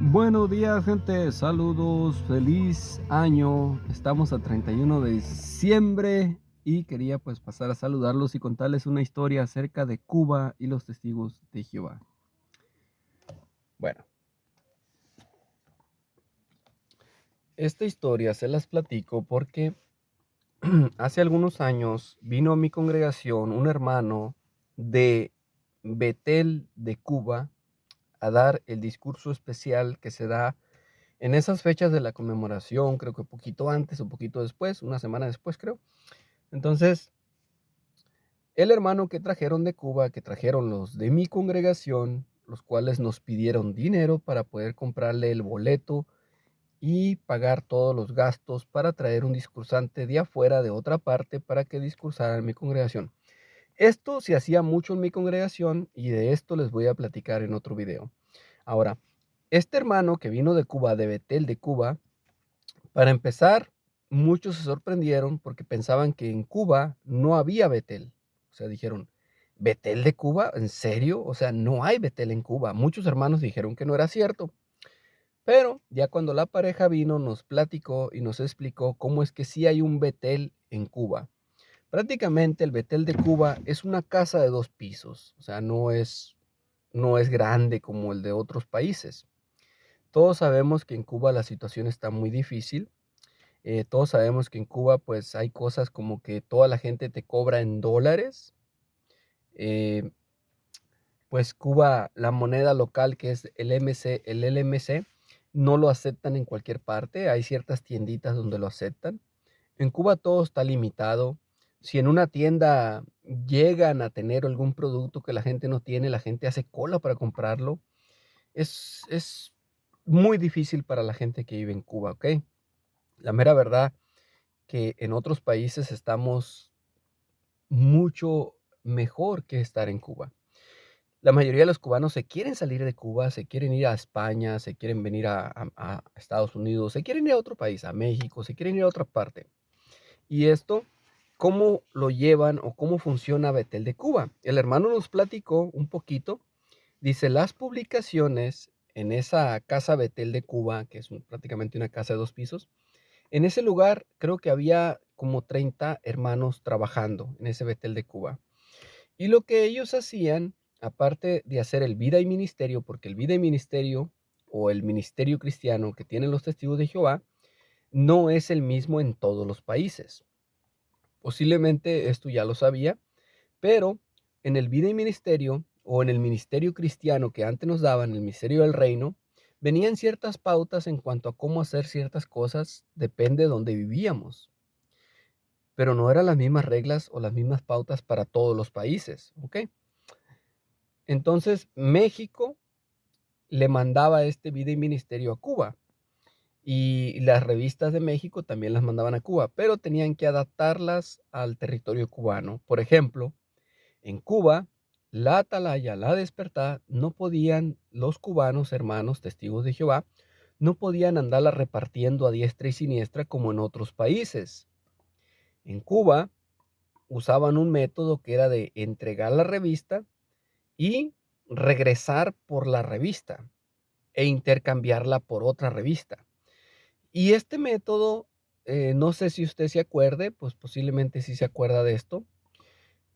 Buenos días, gente. Saludos, feliz año. Estamos a 31 de diciembre y quería pues pasar a saludarlos y contarles una historia acerca de Cuba y los testigos de Jehová. Bueno, esta historia se las platico porque hace algunos años vino a mi congregación un hermano de Betel de Cuba a dar el discurso especial que se da en esas fechas de la conmemoración, creo que poquito antes o poquito después, una semana después creo. Entonces, el hermano que trajeron de Cuba, que trajeron los de mi congregación, los cuales nos pidieron dinero para poder comprarle el boleto y pagar todos los gastos para traer un discursante de afuera, de otra parte, para que discursara en mi congregación. Esto se hacía mucho en mi congregación y de esto les voy a platicar en otro video. Ahora, este hermano que vino de Cuba, de Betel de Cuba, para empezar, muchos se sorprendieron porque pensaban que en Cuba no había Betel. O sea, dijeron, ¿Betel de Cuba? ¿En serio? O sea, no hay Betel en Cuba. Muchos hermanos dijeron que no era cierto. Pero ya cuando la pareja vino, nos platicó y nos explicó cómo es que sí hay un Betel en Cuba. Prácticamente el Betel de Cuba es una casa de 2 pisos. O sea, no es grande como el de otros países. Todos sabemos que en Cuba la situación está muy difícil. Todos sabemos que en Cuba pues hay cosas como que toda la gente te cobra en dólares. Eh, pues Cuba, la moneda local que es el LMC, no lo aceptan en cualquier parte. Hay ciertas tienditas donde lo aceptan. En Cuba todo está limitado. Si en una tienda llegan a tener algún producto que la gente no tiene, la gente hace cola para comprarlo. Es muy difícil para la gente que vive en Cuba, ¿ok? La mera verdad que en otros países estamos mucho mejor que estar en Cuba. La mayoría de los cubanos se quieren salir de Cuba, se quieren ir a España, se quieren venir a Estados Unidos, se quieren ir a otro país, a México, se quieren ir a otra parte. Y esto, ¿cómo lo llevan o cómo funciona Betel de Cuba? El hermano nos platicó un poquito. Dice, las publicaciones en esa casa Betel de Cuba, que es prácticamente una casa de 2 pisos, en ese lugar creo que había como 30 hermanos trabajando en ese Betel de Cuba. Y lo que ellos hacían, aparte de hacer el vida y ministerio, porque el vida y ministerio o el ministerio cristiano que tienen los testigos de Jehová, no es el mismo en todos los países. Posiblemente esto ya lo sabía, pero en el vida y ministerio o en el ministerio cristiano que antes nos daban, el ministerio del reino, venían ciertas pautas en cuanto a cómo hacer ciertas cosas, depende de donde vivíamos. Pero no eran las mismas reglas o las mismas pautas para todos los países, ¿ok? Entonces, México le mandaba este vida y ministerio a Cuba y las revistas de México también las mandaban a Cuba, pero tenían que adaptarlas al territorio cubano. Por ejemplo, en Cuba, la Atalaya, la Despertad, no podían los cubanos, hermanos, testigos de Jehová, no podían andarla repartiendo a diestra y siniestra como en otros países. En Cuba usaban un método que era de entregar la revista y regresar por la revista e intercambiarla por otra revista. Y este método, no sé si usted se acuerde, pues posiblemente sí se acuerda de esto.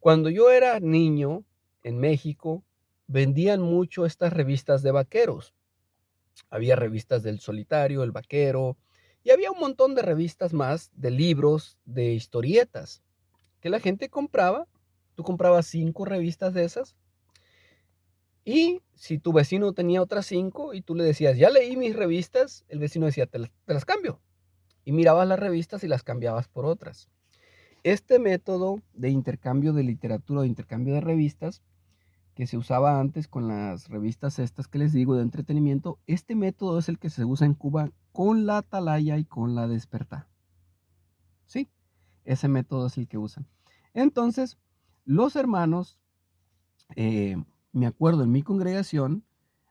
Cuando yo era niño en México, vendían mucho estas revistas de vaqueros. Había revistas del Solitario, El Vaquero, y había un montón de revistas más, de libros, de historietas, que la gente compraba. Tú comprabas 5 revistas de esas, y si tu vecino tenía otras 5 y tú le decías, ya leí mis revistas, el vecino decía, te las cambio. Y mirabas las revistas y las cambiabas por otras. Este método de intercambio de literatura o de intercambio de revistas que se usaba antes con las revistas estas que les digo de entretenimiento, este método es el que se usa en Cuba con la Atalaya y con la Despertá. Sí, ese método es el que usan. Entonces, los hermanos, me acuerdo en mi congregación,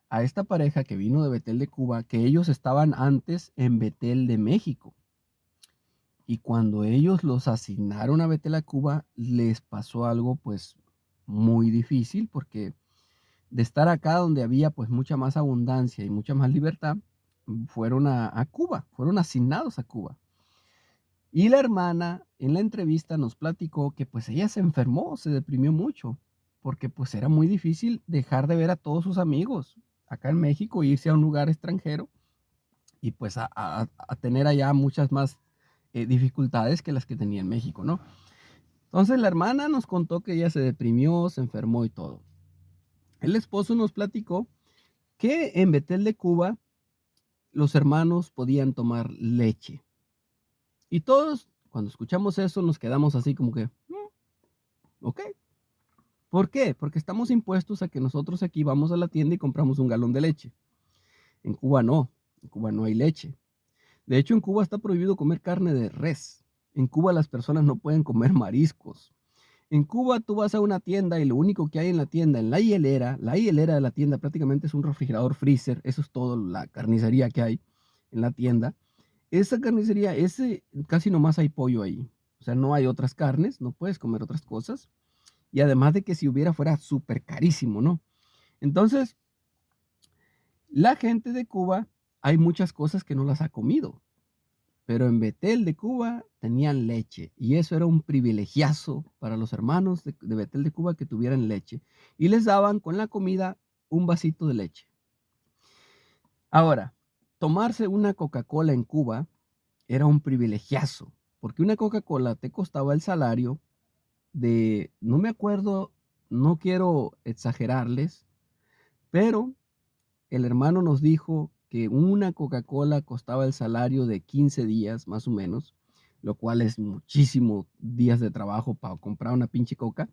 a esta pareja que vino de Betel de Cuba, que ellos estaban antes en Betel de México. Y cuando ellos los asignaron a Betel a Cuba, les pasó algo pues muy difícil porque de estar acá donde había pues mucha más abundancia y mucha más libertad, fueron a Cuba, fueron asignados a Cuba. Y la hermana en la entrevista nos platicó que pues ella se enfermó, se deprimió mucho, porque pues era muy difícil dejar de ver a todos sus amigos acá en México, irse a un lugar extranjero y pues a tener allá muchas más dificultades que las que tenía en México, ¿no? Entonces la hermana nos contó que ella se deprimió, se enfermó y todo. El esposo nos platicó que en Betel de Cuba los hermanos podían tomar leche. Y todos, cuando escuchamos eso, nos quedamos así como que, ok. ¿Por qué? Porque estamos impuestos a que nosotros aquí vamos a la tienda y compramos un galón de leche. En Cuba no hay leche. De hecho, en Cuba está prohibido comer carne de res. En Cuba las personas no pueden comer mariscos. En Cuba tú vas a una tienda y lo único que hay en la tienda, en la hielera de la tienda prácticamente es un refrigerador freezer, eso es todo, la carnicería que hay en la tienda. Esa carnicería, casi nomás hay pollo ahí. O sea, no hay otras carnes, no puedes comer otras cosas. Y además de que si hubiera fuera súper carísimo, ¿no? Entonces, la gente de Cuba, hay muchas cosas que no las ha comido. Pero en Betel de Cuba tenían leche y eso era un privilegiazo para los hermanos de Betel de Cuba que tuvieran leche. Y les daban con la comida un vasito de leche. Ahora, tomarse una Coca-Cola en Cuba era un privilegiazo, porque una Coca-Cola te costaba el salario de, no me acuerdo, no quiero exagerarles, pero el hermano nos dijo que una Coca-Cola costaba el salario de 15 días, más o menos, lo cual es muchísimos días de trabajo para comprar una pinche coca.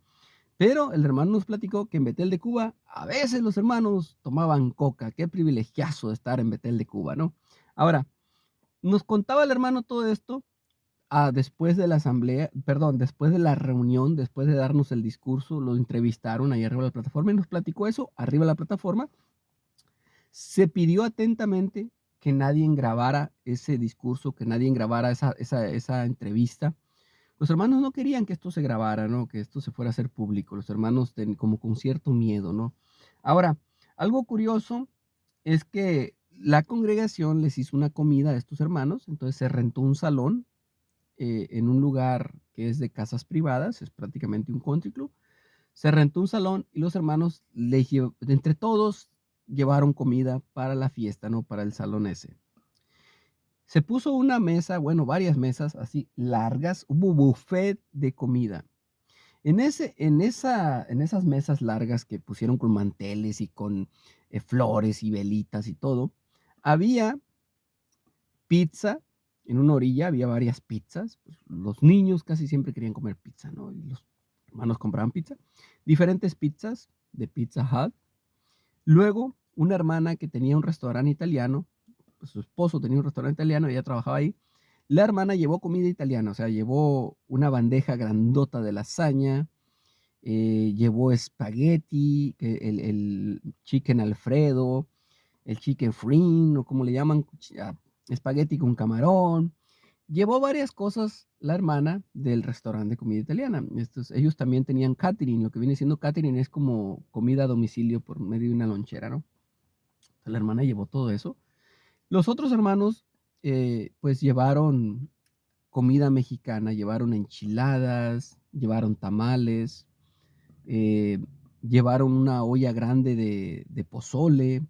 Pero el hermano nos platicó que en Betel de Cuba, a veces los hermanos tomaban coca. Qué privilegiazo de estar en Betel de Cuba, ¿no? Ahora, nos contaba el hermano todo esto después de la asamblea, perdón, después de la reunión, después de darnos el discurso, lo entrevistaron ahí arriba de la plataforma y nos platicó eso arriba de la plataforma. Se pidió atentamente que nadie grabara ese discurso, que nadie grabara esa entrevista. Los hermanos no querían que esto se grabara, ¿no? Que esto se fuera a hacer público. Los hermanos como con cierto miedo, ¿no? Ahora, algo curioso es que la congregación les hizo una comida a estos hermanos, entonces se rentó un salón en un lugar que es de casas privadas, es prácticamente un country club. Se rentó un salón y los hermanos, entre todos, llevaron comida para la fiesta, ¿no? Para el salón ese. Se puso una mesa, bueno, varias mesas así largas, hubo buffet de comida. En esas mesas largas que pusieron con manteles y con flores y velitas y todo, había pizza. En una orilla había varias pizzas. Pues, los niños casi siempre querían comer pizza, ¿no? Y los hermanos compraban pizza. Diferentes pizzas de Pizza Hut. Luego, una hermana que tenía un restaurante italiano, pues su esposo tenía un restaurante italiano, ella trabajaba ahí. La hermana llevó comida italiana, o sea, llevó una bandeja grandota de lasaña, llevó espagueti, el chicken Alfredo, el chicken frin, o como le llaman, espagueti con camarón. Llevó varias cosas la hermana del restaurante de comida italiana. Ellos también tenían catering. Lo que viene siendo catering es como comida a domicilio por medio de una lonchera, ¿no? Entonces, la hermana llevó todo eso. Los otros hermanos, pues llevaron comida mexicana, llevaron enchiladas, llevaron tamales, eh, llevaron una olla grande de pozole.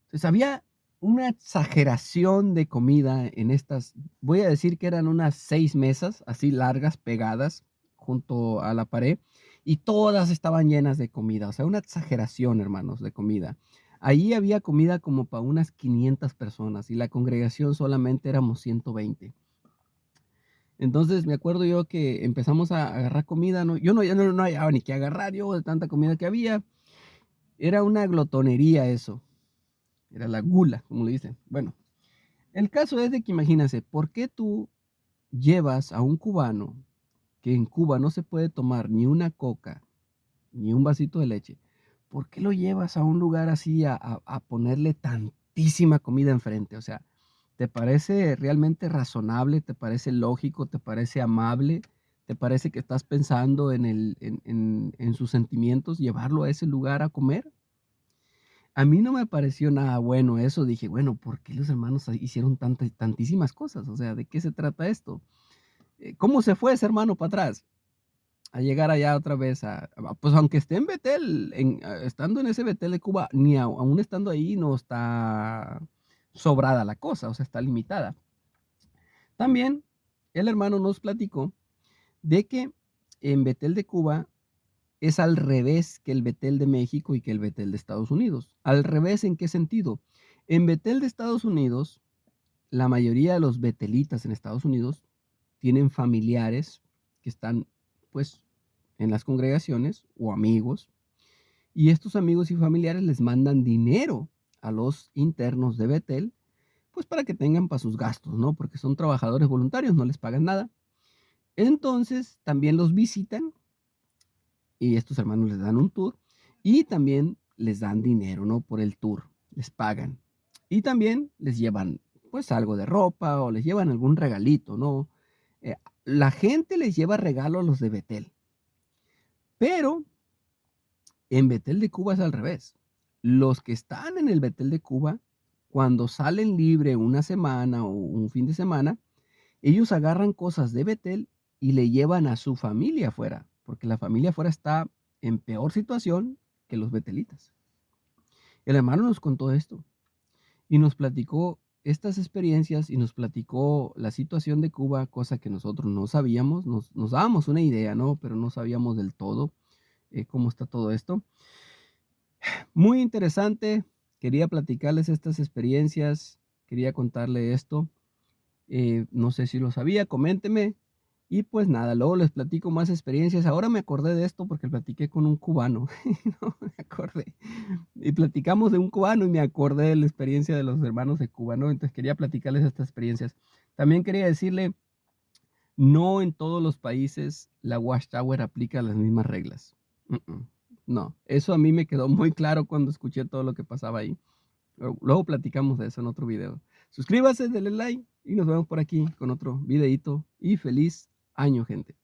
Entonces había una exageración de comida en estas, voy a decir que eran unas 6 mesas así largas, pegadas junto a la pared, y todas estaban llenas de comida, o sea, una exageración, hermanos, de comida. Ahí había comida como para unas 500 personas y la congregación solamente éramos 120. Entonces me acuerdo yo que empezamos a agarrar comida, ¿no? Yo no hallaba ni qué agarrar yo de tanta comida que había. Era una glotonería eso. Era la gula, como le dicen. Bueno, el caso es de que imagínense, ¿por qué tú llevas a un cubano que en Cuba no se puede tomar ni una coca, ni un vasito de leche? ¿Por qué lo llevas a un lugar así a ponerle tantísima comida enfrente? O sea, ¿te parece realmente razonable? ¿Te parece lógico? ¿Te parece amable? ¿Te parece que estás pensando en sus sentimientos, llevarlo a ese lugar a comer? A mí no me pareció nada bueno eso. Dije, bueno, ¿por qué los hermanos hicieron tantísimas cosas? O sea, ¿de qué se trata esto? ¿Cómo se fue ese hermano para atrás? A llegar allá otra vez pues aunque esté en Betel, estando en ese Betel de Cuba, ni aún estando ahí no está sobrada la cosa, o sea, está limitada. También el hermano nos platicó de que en Betel de Cuba es al revés que el Betel de México y que el Betel de Estados Unidos. ¿Al revés en qué sentido? En Betel de Estados Unidos, la mayoría de los betelitas en Estados Unidos tienen familiares que están, pues, en las congregaciones o amigos, y estos amigos y familiares les mandan dinero a los internos de Betel, pues para que tengan para sus gastos, ¿no? Porque son trabajadores voluntarios, no les pagan nada. Entonces, también los visitan y estos hermanos les dan un tour y también les dan dinero, ¿no? Por el tour, les pagan. Y también les llevan, pues, algo de ropa o les llevan algún regalito, ¿no? La gente les lleva regalo a los de Betel, pero en Betel de Cuba es al revés. Los que están en el Betel de Cuba, cuando salen libre una semana o un fin de semana, ellos agarran cosas de Betel y le llevan a su familia afuera, porque la familia afuera está en peor situación que los betelitas. El hermano nos contó esto y nos platicó estas experiencias y nos platicó la situación de Cuba, cosa que nosotros no sabíamos, nos dábamos una idea, ¿no? Pero no sabíamos del todo cómo está todo esto. Muy interesante, quería platicarles estas experiencias, quería contarle esto. No sé si lo sabía, coménteme. Y pues nada, luego les platico más experiencias. Ahora me acordé de esto porque platiqué con un cubano, no me acordé. Y platicamos de un cubano y me acordé de la experiencia de los hermanos de Cuba, ¿no? Entonces quería platicarles estas experiencias. También quería decirle, no en todos los países la Watchtower aplica las mismas reglas. No, eso a mí me quedó muy claro cuando escuché todo lo que pasaba ahí. Luego platicamos de eso en otro video. Suscríbase, denle like y nos vemos por aquí con otro videito. Y feliz año, gente.